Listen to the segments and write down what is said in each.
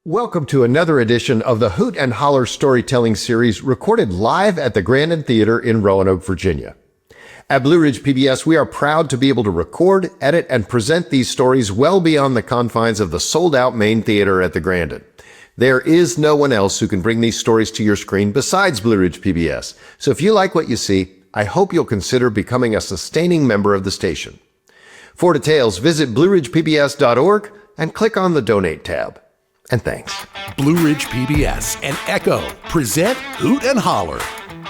Welcome to another edition of the Hoot and Holler storytelling series recorded live at the Grandin Theater in Roanoke, Virginia. At Blue Ridge PBS, we are proud to be able to record, edit, and present these stories well beyond the confines of the sold-out main theater at the Grandin. There is no one else who can bring these stories to your screen besides Blue Ridge PBS. So if you like what you see, I hope you'll consider becoming a sustaining member of the station. For details, visit blueridgepbs.org and click on the Donate tab. And thanks. Blue Ridge PBS and Echo present Hoot and Holler,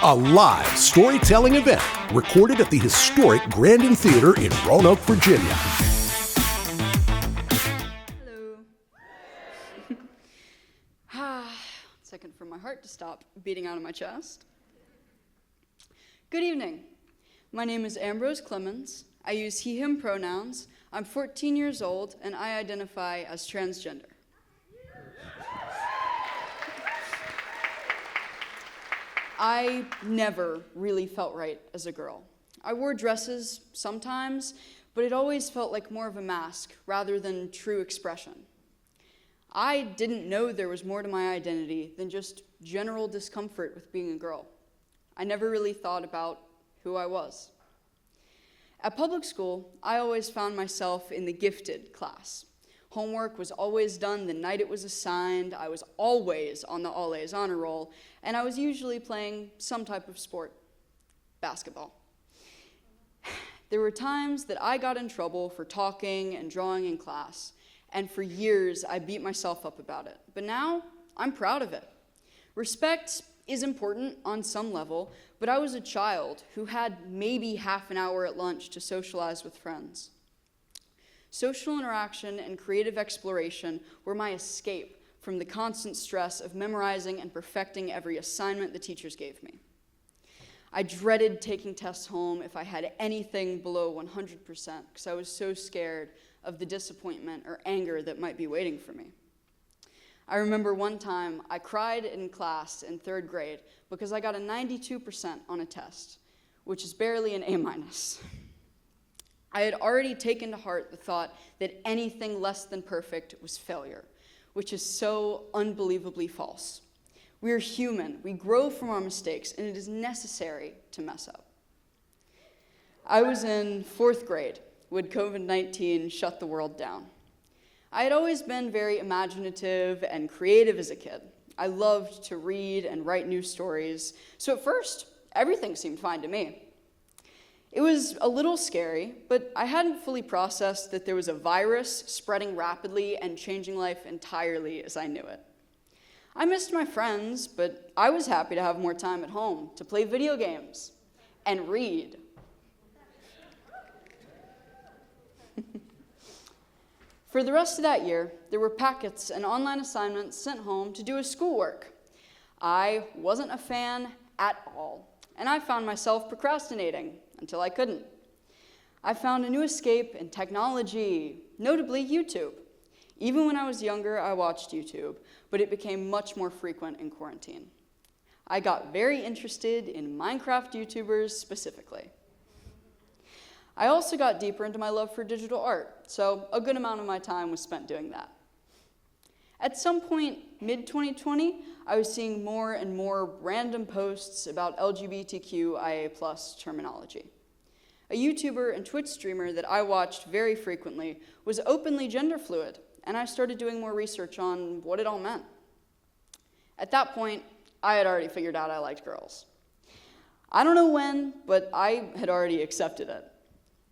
a live storytelling event recorded at the historic Grandin Theater in Roanoke, Virginia. Hello. Second for my heart to stop beating out of my chest. Good evening. My name is Ambrose Clemons. I use he, him pronouns. I'm 14 years old, and I identify as transgender. I never really felt right as a girl. I wore dresses sometimes, but it always felt like more of a mask rather than true expression. I didn't know there was more to my identity than just general discomfort with being a girl. I never really thought about who I was. At public school, I always found myself in the gifted class. Homework was always done the night it was assigned. I was always on the all-A's honor roll, and I was usually playing some type of sport, basketball. There were times that I got in trouble for talking and drawing in class, and for years I beat myself up about it. But now, I'm proud of it. Respect is important on some level, but I was a child who had maybe half an hour at lunch to socialize with friends. Social interaction and creative exploration were my escape from the constant stress of memorizing and perfecting every assignment the teachers gave me. I dreaded taking tests home if I had anything below 100% because I was so scared of the disappointment or anger that might be waiting for me. I remember one time I cried in class in third grade because I got a 92% on a test, which is barely an A-. I had already taken to heart the thought that anything less than perfect was failure, which is so unbelievably false. We are human, we grow from our mistakes, and it is necessary to mess up. I was in fourth grade when COVID-19 shut the world down. I had always been very imaginative and creative as a kid. I loved to read and write new stories, so at first, everything seemed fine to me. It was a little scary, but I hadn't fully processed that there was a virus spreading rapidly and changing life entirely as I knew it. I missed my friends, but I was happy to have more time at home to play video games and read. For the rest of that year, there were packets and online assignments sent home to do as schoolwork. I wasn't a fan at all, and I found myself procrastinating until I couldn't. I found a new escape in technology, notably YouTube. Even when I was younger, I watched YouTube, but it became much more frequent in quarantine. I got very interested in Minecraft YouTubers specifically. I also got deeper into my love for digital art, so a good amount of my time was spent doing that. At some point, mid-2020, I was seeing more and more random posts about LGBTQIA+ terminology. A YouTuber and Twitch streamer that I watched very frequently was openly gender fluid, and I started doing more research on what it all meant. At that point, I had already figured out I liked girls. I don't know when, but I had already accepted it.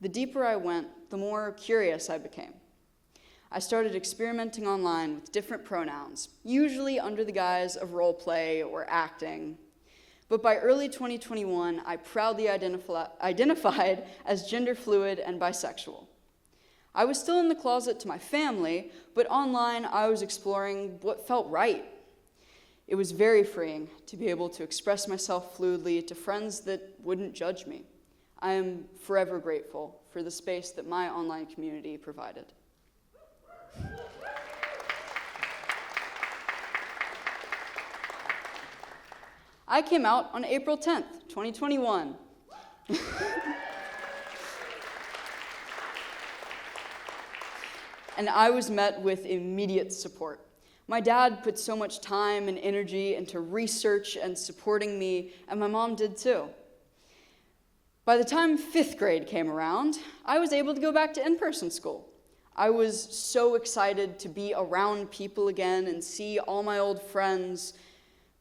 The deeper I went, the more curious I became. I started experimenting online with different pronouns, usually under the guise of role play or acting. But by early 2021, I proudly identified as gender fluid and bisexual. I was still in the closet to my family, but online I was exploring what felt right. It was very freeing to be able to express myself fluidly to friends that wouldn't judge me. I am forever grateful for the space that my online community provided. I came out on April 10th, 2021. And I was met with immediate support. My dad put so much time and energy into research and supporting me, and my mom did too. By the time 5th grade came around, I was able to go back to in-person school. I was so excited to be around people again and see all my old friends,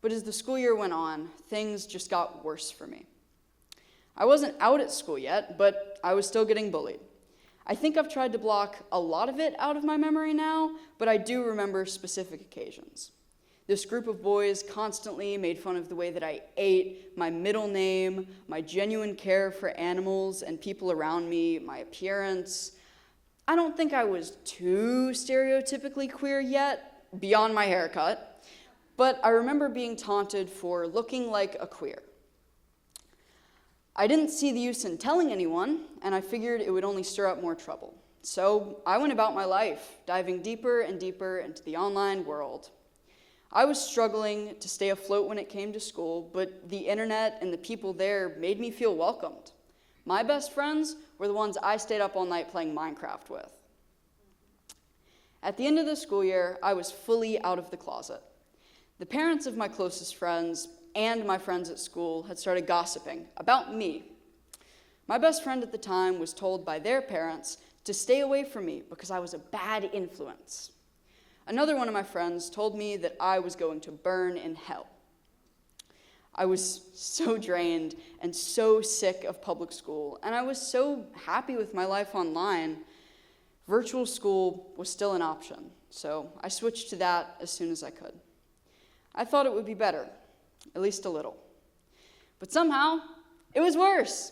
but as the school year went on, things just got worse for me. I wasn't out at school yet, but I was still getting bullied. I think I've tried to block a lot of it out of my memory now, but I do remember specific occasions. This group of boys constantly made fun of the way that I ate, my middle name, my genuine care for animals and people around me, my appearance. I don't think I was too stereotypically queer yet, beyond my haircut, but I remember being taunted for looking like a queer. I didn't see the use in telling anyone, and I figured it would only stir up more trouble. So I went about my life, diving deeper and deeper into the online world. I was struggling to stay afloat when it came to school, but the internet and the people there made me feel welcomed. My best friends were the ones I stayed up all night playing Minecraft with. At the end of the school year, I was fully out of the closet. The parents of my closest friends and my friends at school had started gossiping about me. My best friend at the time was told by their parents to stay away from me because I was a bad influence. Another one of my friends told me that I was going to burn in hell. I was so drained and so sick of public school, and I was so happy with my life online. Virtual school was still an option, so I switched to that as soon as I could. I thought it would be better, at least a little. But somehow, it was worse.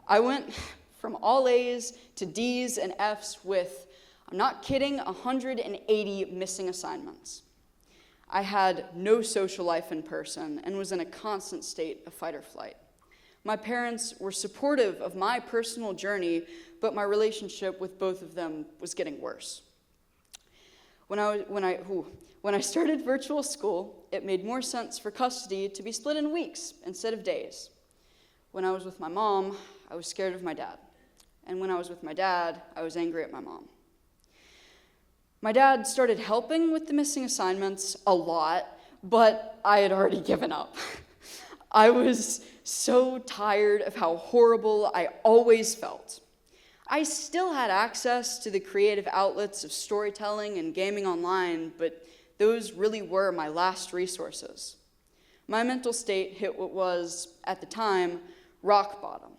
I went from all A's to D's and F's with, I'm not kidding, 180 missing assignments. I had no social life in person and was in a constant state of fight or flight. My parents were supportive of my personal journey, but my relationship with both of them was getting worse. When I started virtual school, it made more sense for custody to be split in weeks instead of days. When I was with my mom, I was scared of my dad. And when I was with my dad, I was angry at my mom. My dad started helping with the missing assignments a lot, but I had already given up. I was so tired of how horrible I always felt. I still had access to the creative outlets of storytelling and gaming online, but those really were my last resources. My mental state hit what was, at the time, rock bottom.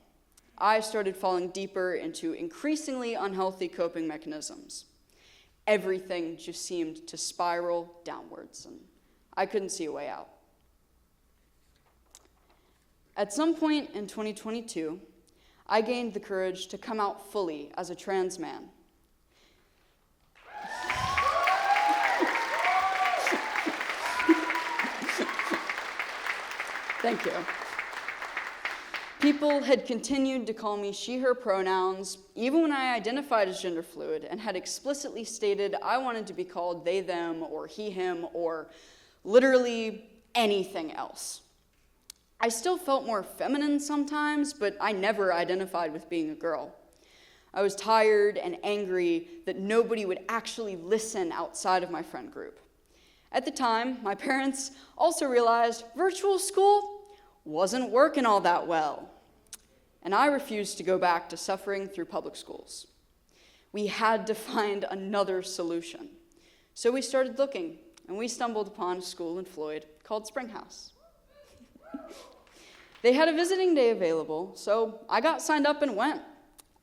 I started falling deeper into increasingly unhealthy coping mechanisms. Everything just seemed to spiral downwards, and I couldn't see a way out. At some point in 2022, I gained the courage to come out fully as a trans man. Thank you. People had continued to call me she, her pronouns, even when I identified as gender fluid and had explicitly stated I wanted to be called they, them, or he, him, or literally anything else. I still felt more feminine sometimes, but I never identified with being a girl. I was tired and angry that nobody would actually listen outside of my friend group. At the time, my parents also realized virtual school wasn't working all that well, and I refused to go back to suffering through public schools. We had to find another solution. So we started looking, and we stumbled upon a school in Floyd called Springhouse. They had a visiting day available, so I got signed up and went.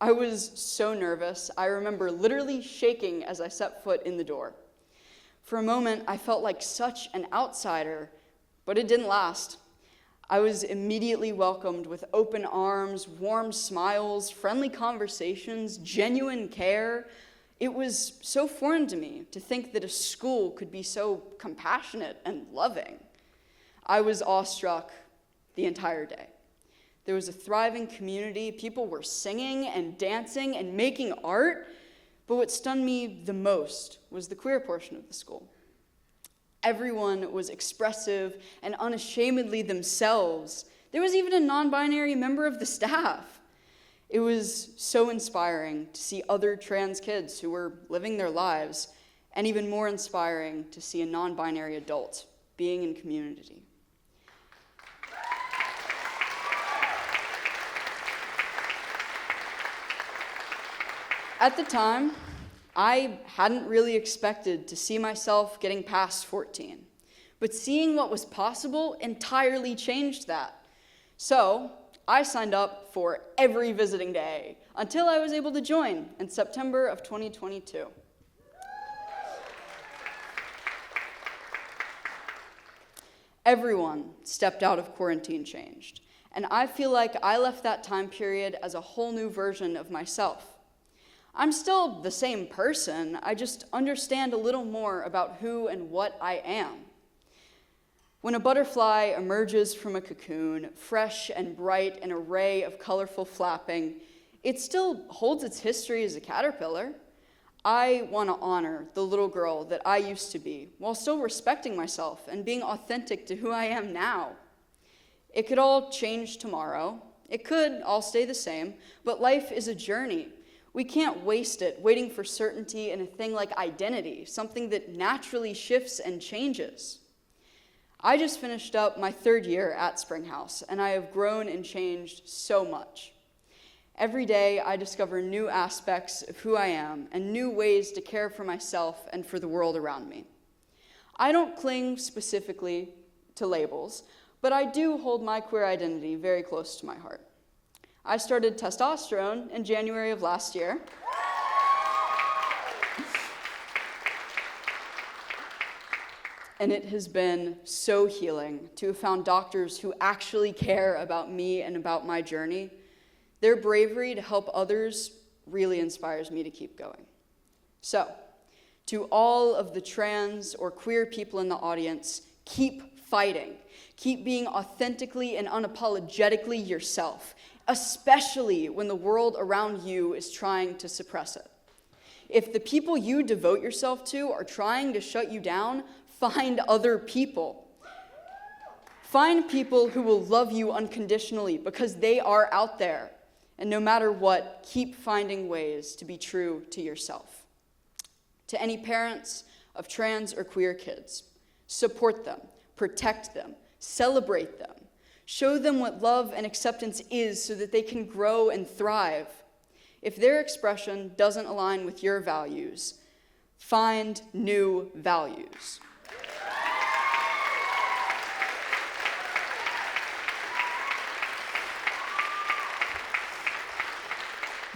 I was so nervous. I remember literally shaking as I set foot in the door. For a moment, I felt like such an outsider, but it didn't last. I was immediately welcomed with open arms, warm smiles, friendly conversations, genuine care. It was so foreign to me to think that a school could be so compassionate and loving. I was awestruck the entire day. There was a thriving community. People were singing and dancing and making art. But what stunned me the most was the queer portion of the school. Everyone was expressive and unashamedly themselves. There was even a non-binary member of the staff. It was so inspiring to see other trans kids who were living their lives and even more inspiring to see a non-binary adult being in community. At the time, I hadn't really expected to see myself getting past 14, but seeing what was possible entirely changed that. So I signed up for every visiting day until I was able to join in September of 2022. Everyone stepped out of quarantine changed, and I feel like I left that time period as a whole new version of myself. I'm still the same person, I just understand a little more about who and what I am. When a butterfly emerges from a cocoon, fresh and bright, an array of colorful flapping, it still holds its history as a caterpillar. I want to honor the little girl that I used to be, while still respecting myself and being authentic to who I am now. It could all change tomorrow. It could all stay the same, but life is a journey. We can't waste it waiting for certainty in a thing like identity, something that naturally shifts and changes. I just finished up my 3rd year at Springhouse, and I have grown and changed so much. Every day, I discover new aspects of who I am and new ways to care for myself and for the world around me. I don't cling specifically to labels, but I do hold my queer identity very close to my heart. I started testosterone in January of last year. And it has been so healing to have found doctors who actually care about me and about my journey. Their bravery to help others really inspires me to keep going. So, to all of the trans or queer people in the audience, keep fighting. Keep being authentically and unapologetically yourself, especially when the world around you is trying to suppress it. If the people you devote yourself to are trying to shut you down, find other people. Find people who will love you unconditionally because they are out there. And no matter what, keep finding ways to be true to yourself. To any parents of trans or queer kids, support them, protect them, celebrate them. Show them what love and acceptance is so that they can grow and thrive. If their expression doesn't align with your values, find new values.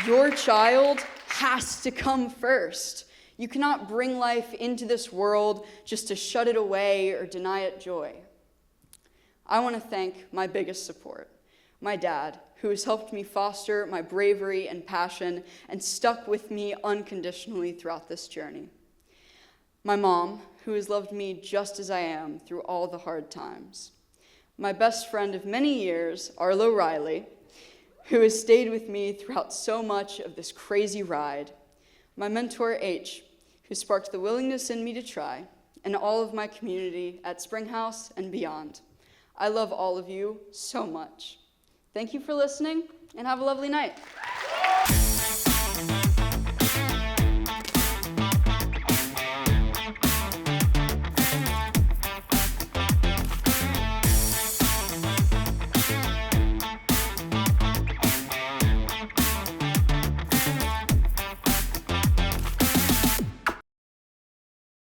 Your child has to come first. You cannot bring life into this world just to shut it away or deny it joy. I want to thank my biggest support, my dad, who has helped me foster my bravery and passion and stuck with me unconditionally throughout this journey. My mom, who has loved me just as I am through all the hard times. My best friend of many years, Arlo Riley, who has stayed with me throughout so much of this crazy ride. My mentor, H, who sparked the willingness in me to try, and all of my community at Springhouse and beyond. I love all of you so much. Thank you for listening, and have a lovely night.